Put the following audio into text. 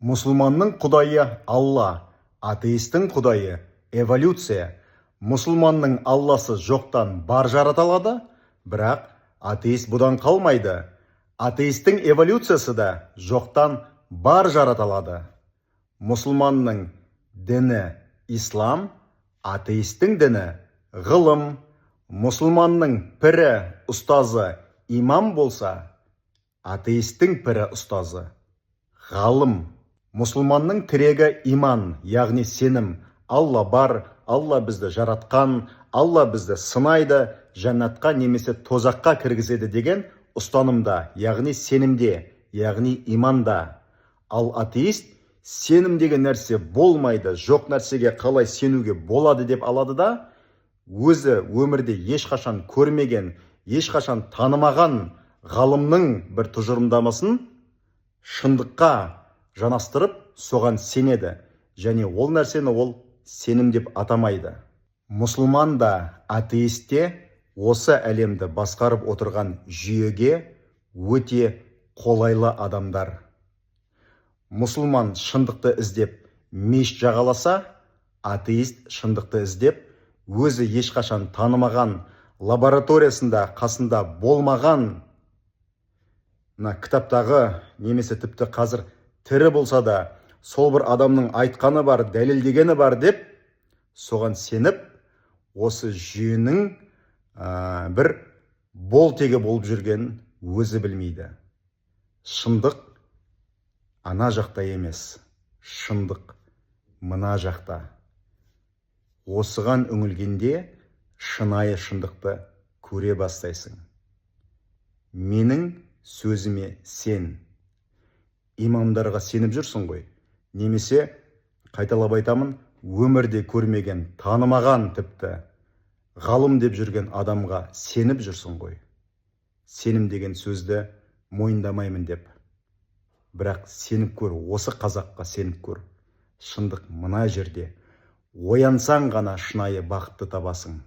Мұсылманның құдайы Алла, атеистің құдайы эволюция. Мұсылманның Алласы жоқтан бар жараталады, бірақ атеист бұдан қалмайды. Атеистің эволюциясы да жоқтан бар жараталады. Мұсылманның діні ислам, атеистің діні ғылым. Мұсылманның пірі ұстазы имам болса, атеистің пірі ұстазы ғалым. Мұсылманның тірегі иман, яғни сенім. Алла бар, Алла бізді жаратқан, Алла бізді сынайды, жәннатқа немесе тозаққа кіргізеді деген ұстанымда, яғни сенімде, яғни иманда. Ал атеист сенім деген нәрсе болмайды, жоқ нәрсеге қалай сенуге болады деп алады да, өзі өмірде ешқашан көрмеген, ешқашан танымаған ғалымның бір тұжырымдамасын шындыққа жанастырып, соған сенеді, және ол нәрсені ол сенім деп атамайды. Мұсылман да, атеист те осы әлемді басқарып отырған жүйеге өте қолайлы адамдар. Мұсылман шындықты іздеп мешіт жағаласа, атеист шындықты іздеп өзі ешқашан танымаған, лабораториясында қасында болмаған, кітаптағы немесе тіпті қазір тірі болса да, сол бір адамның айтқаны бар, дәлелдегені бар деп, соған сеніп, осы жүйенің бір бол тегі болып жүрген өзі білмейді. Шындық ана жақта емес, шындық мына жақта. Осыған үңілгенде шынайы шындықты көре бастайсың. Менің сөзіме сен. Имамдарға сеніп жүрсің ғой, немесе қайталап айтамын, өмірде көрмеген, танымаған тіпті ғалым деп жүрген адамға сеніп жүрсің ғой. Сенім деген сөзді мойындамаймын деп. Бірақ сеніп көр, осы қазаққа сеніп көр. Шындық мына жерде. Оянсаң ғана шынайы бақытты табасың.